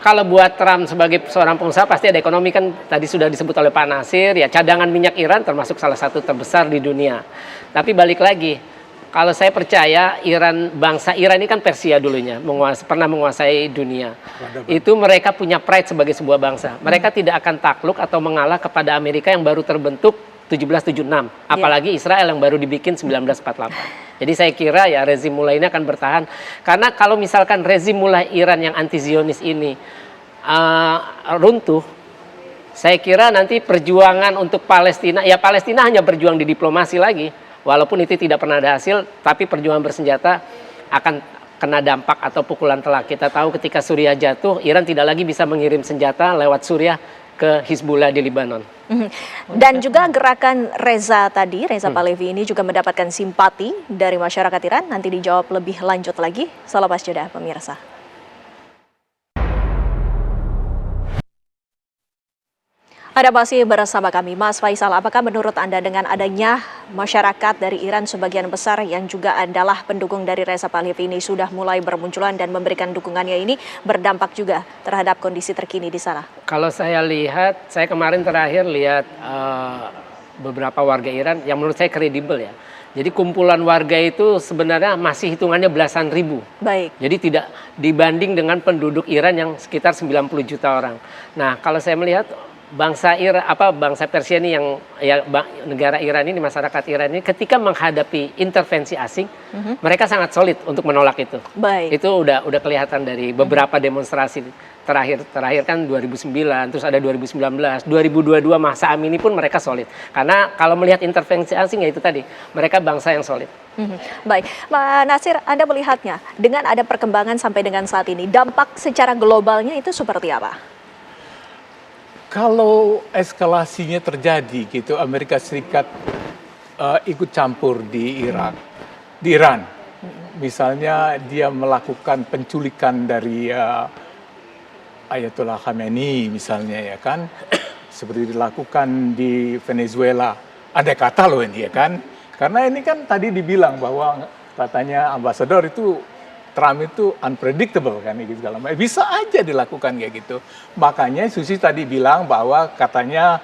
kalau buat Trump sebagai seorang pengusaha pasti ada ekonomi, kan tadi sudah disebut oleh Pak Nasir, ya cadangan minyak Iran termasuk salah satu terbesar di dunia. Tapi balik lagi, kalau saya percaya bangsa Iran ini kan Persia dulunya, pernah menguasai dunia. Itu mereka punya pride sebagai sebuah bangsa. Mereka tidak akan takluk atau mengalah kepada Amerika yang baru terbentuk 1776, apalagi Israel yang baru dibikin 1948. Jadi saya kira ya rezim Mullah ini akan bertahan, karena kalau misalkan rezim Mullah Iran yang anti Zionis ini runtuh, saya kira nanti perjuangan untuk Palestina, ya Palestina hanya berjuang di diplomasi lagi, walaupun itu tidak pernah ada hasil, tapi perjuangan bersenjata akan kena dampak atau pukulan telak. Kita tahu ketika Suriah jatuh, Iran tidak lagi bisa mengirim senjata lewat Suriah ke Hizbullah di Lebanon. Dan juga gerakan Reza Pahlavi ini juga mendapatkan simpati dari masyarakat Iran. Nanti dijawab lebih lanjut lagi. Selepas jeda pemirsa. Ada masih bersama kami, Mas Faisal. Apakah menurut Anda dengan adanya masyarakat dari Iran sebagian besar yang juga adalah pendukung dari Reza Pahlavi ini sudah mulai bermunculan dan memberikan dukungannya ini berdampak juga terhadap kondisi terkini di sana? Kalau saya lihat, saya kemarin terakhir lihat beberapa warga Iran yang menurut saya kredibel ya. Jadi kumpulan warga itu sebenarnya masih hitungannya belasan ribu. Baik. Jadi tidak dibanding dengan penduduk Iran yang sekitar 90 juta orang. Nah, kalau saya melihat bangsa Persia ini yang negara Iran ini, masyarakat Iran ini ketika menghadapi intervensi asing, mereka sangat solid untuk menolak itu. Baik. Itu udah kelihatan dari beberapa demonstrasi terakhir kan 2009, terus ada 2019, 2022 masa Amini pun mereka solid. Karena kalau melihat intervensi asing ya itu tadi, mereka bangsa yang solid. Baik, Pak Nasir, Anda melihatnya dengan ada perkembangan sampai dengan saat ini, dampak secara globalnya itu seperti apa? Kalau eskalasinya terjadi gitu, Amerika Serikat ikut campur di Iran. Misalnya dia melakukan penculikan dari Ayatollah Khamenei misalnya ya kan, seperti dilakukan di Venezuela. Andai kata loh ini ya kan, karena ini kan tadi dibilang bahwa katanya ambasador itu Trump itu unpredictable kan gitu segala macam. Bisa aja dilakukan kayak gitu. Makanya Susi tadi bilang bahwa katanya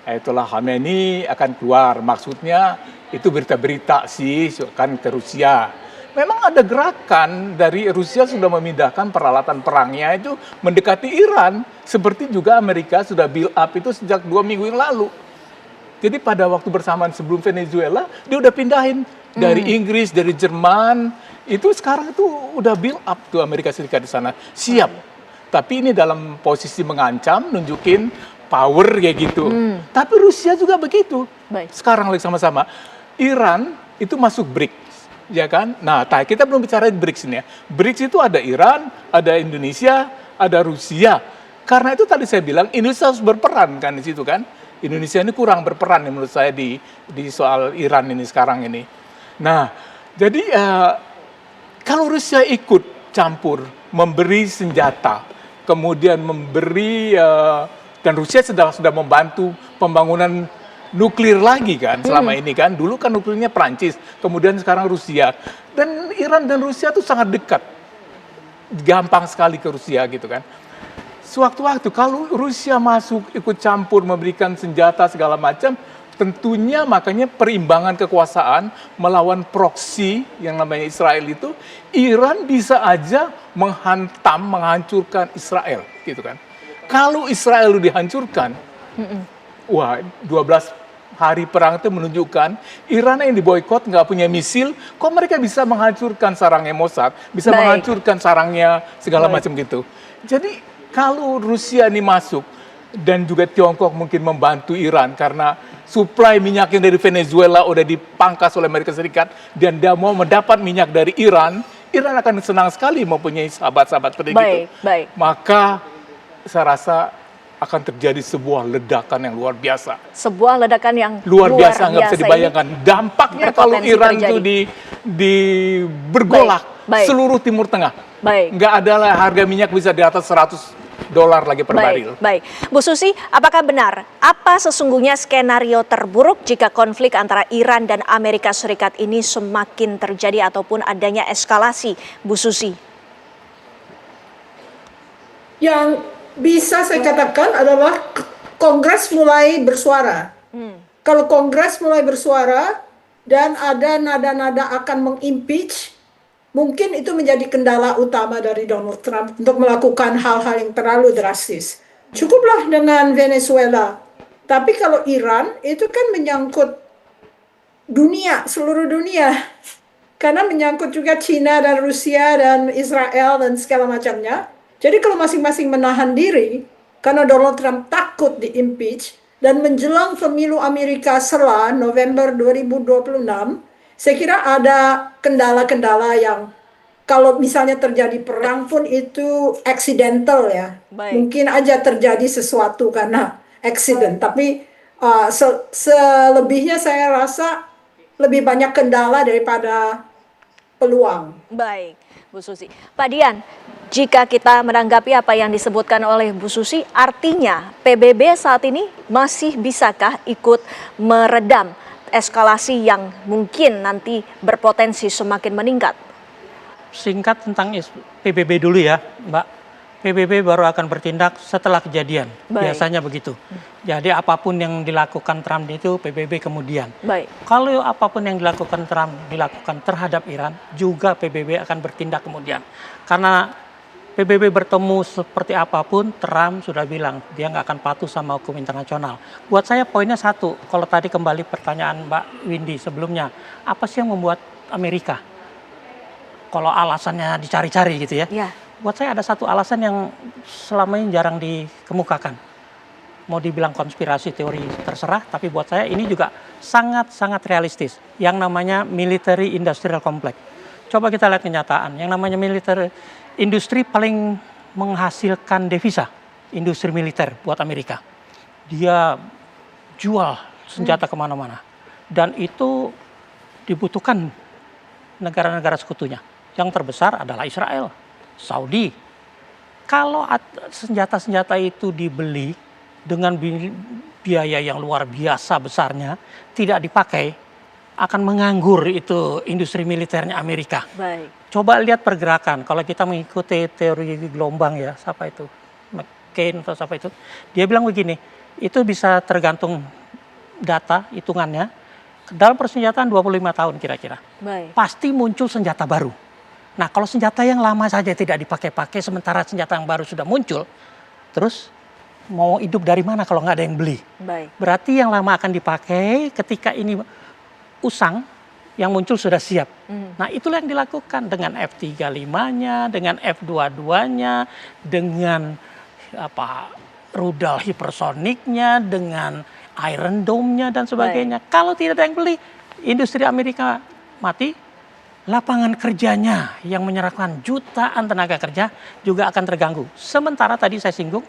Ayatollah Khamenei akan keluar. Maksudnya itu berita-berita sih kan ke Rusia. Memang ada gerakan dari Rusia sudah memindahkan peralatan perangnya itu mendekati Iran. Seperti juga Amerika sudah build up itu sejak 2 minggu yang lalu. Jadi pada waktu bersamaan sebelum Venezuela, dia udah pindahin dari Inggris, dari Jerman. Itu sekarang itu udah build up tuh Amerika Serikat di sana. Siap. Tapi ini dalam posisi mengancam, nunjukin power kayak gitu. Tapi Rusia juga begitu. Baik. Sekarang lagi sama-sama. Iran itu masuk BRICS. Ya kan? Nah, kita belum bicara BRICS ini ya. BRICS itu ada Iran, ada Indonesia, ada Rusia. Karena itu tadi saya bilang Indonesia harus berperan kan di situ kan. Indonesia ini kurang berperan menurut saya di soal Iran ini sekarang ini. Nah, jadi kalau Rusia ikut campur, memberi senjata, kemudian memberi dan Rusia sudah membantu pembangunan nuklir lagi kan selama ini kan. Dulu kan nuklirnya Prancis, kemudian sekarang Rusia. Dan Iran dan Rusia tuh sangat dekat. Gampang sekali ke Rusia gitu kan. Sewaktu-waktu kalau Rusia masuk ikut campur memberikan senjata segala macam, tentunya makanya perimbangan kekuasaan melawan proksi yang namanya Israel itu, Iran bisa aja menghancurkan Israel gitu kan. Kalau Israel dihancurkan, wah 12 hari perang itu menunjukkan Iran yang diboikot nggak punya misil, kok mereka bisa menghancurkan sarangnya Mossad, bisa menghancurkan sarangnya segala macam gitu. Jadi kalau Rusia ini masuk dan juga Tiongkok mungkin membantu Iran karena suplai minyak yang dari Venezuela udah dipangkas oleh Amerika Serikat dan dia mau mendapat minyak dari Iran, Iran akan senang sekali mempunyai sahabat-sahabat seperti itu. Maka saya rasa akan terjadi sebuah ledakan yang luar biasa. Sebuah ledakan yang luar biasa, nggak bisa dibayangkan. Dampaknya kalau Iran itu bergolak seluruh Timur Tengah. Nggak ada lah harga minyak bisa di atas $100 lagi per baril. Baik, Bu Susi, apakah benar? Apa sesungguhnya skenario terburuk jika konflik antara Iran dan Amerika Serikat ini semakin terjadi ataupun adanya eskalasi, Bu Susi? Yang bisa saya katakan adalah Kongres mulai bersuara. Kalau Kongres mulai bersuara dan ada nada-nada akan mengimpeach, mungkin itu menjadi kendala utama dari Donald Trump untuk melakukan hal-hal yang terlalu drastis. Cukuplah dengan Venezuela. Tapi kalau Iran, itu kan menyangkut dunia, seluruh dunia. Karena menyangkut juga China dan Rusia dan Israel dan segala macamnya. Jadi kalau masing-masing menahan diri, karena Donald Trump takut di-impeach, dan menjelang pemilu Amerika setelah November 2026, saya kira ada kendala-kendala yang kalau misalnya terjadi perang pun itu accidental ya. Mungkin aja terjadi sesuatu karena accident. Tapi selebihnya saya rasa lebih banyak kendala daripada peluang. Baik, Bu Susi. Pak Dian, jika kita menanggapi apa yang disebutkan oleh Bu Susi, artinya PBB saat ini masih bisakah ikut meredam eskalasi yang mungkin nanti berpotensi semakin meningkat? Singkat tentang PBB dulu ya, Mbak. PBB baru akan bertindak setelah kejadian. Biasanya begitu. Jadi apapun yang dilakukan Trump itu PBB kemudian. Kalau apapun yang dilakukan Trump dilakukan terhadap Iran, juga PBB akan bertindak kemudian. Karena PBB bertemu seperti apapun, Trump sudah bilang dia nggak akan patuh sama hukum internasional. Buat saya poinnya satu, kalau tadi kembali pertanyaan Mbak Windy sebelumnya, apa sih yang membuat Amerika? Kalau alasannya dicari-cari gitu ya. Ya. Buat saya ada satu alasan yang selama ini jarang dikemukakan. Mau dibilang konspirasi teori terserah, tapi buat saya ini juga sangat-sangat realistis. Yang namanya military industrial complex. Coba kita lihat kenyataan, yang namanya militer, industri paling menghasilkan devisa, industri militer buat Amerika. Dia jual senjata kemana-mana. Dan itu dibutuhkan negara-negara sekutunya. Yang terbesar adalah Israel, Saudi. Kalau senjata-senjata itu dibeli dengan biaya yang luar biasa besarnya, tidak dipakai, akan menganggur itu industri militernya Amerika. Baik. Coba lihat pergerakan, kalau kita mengikuti teori gelombang ya, siapa itu? McCain atau siapa itu? Dia bilang begini, itu bisa tergantung data, hitungannya, dalam persenjataan 25 tahun kira-kira. Baik. Pasti muncul senjata baru. Nah kalau senjata yang lama saja tidak dipakai-pakai, sementara senjata yang baru sudah muncul, terus mau hidup dari mana kalau nggak ada yang beli? Baik. Berarti yang lama akan dipakai, ketika ini usang, yang muncul sudah siap. Nah itulah yang dilakukan dengan F-35-nya, dengan F-22-nya, dengan rudal hipersoniknya, dengan Iron Dome-nya dan sebagainya. Kalau tidak ada yang beli, industri Amerika mati, lapangan kerjanya yang menyerahkan jutaan tenaga kerja juga akan terganggu. Sementara tadi saya singgung,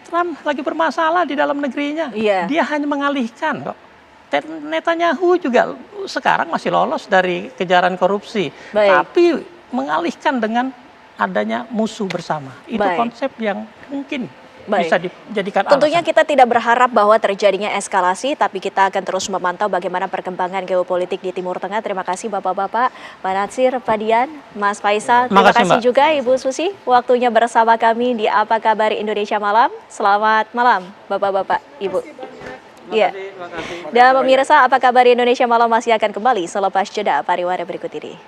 Trump lagi bermasalah di dalam negerinya. Iya. Dia hanya mengalihkan kok. Netanyahu juga sekarang masih lolos dari kejaran korupsi. Baik. Tapi mengalihkan dengan adanya musuh bersama. Itu Baik. konsep yang mungkin Baik. bisa dijadikan Tentunya alasan. kita tidak berharap bahwa terjadinya eskalasi, tapi kita akan terus memantau bagaimana perkembangan geopolitik di Timur Tengah. Terima kasih Bapak-Bapak, Pak Natsir, Pak Dian, Mas Faisal. Terima Makasih, kasih Mbak. juga Ibu Susi, waktunya bersama kami di Apa Kabar Indonesia Malam. Selamat malam Bapak-Bapak, Ibu. Iya. Dan pemirsa, Apa Kabar Indonesia Malam masih akan kembali selepas jeda pariwara berikut ini.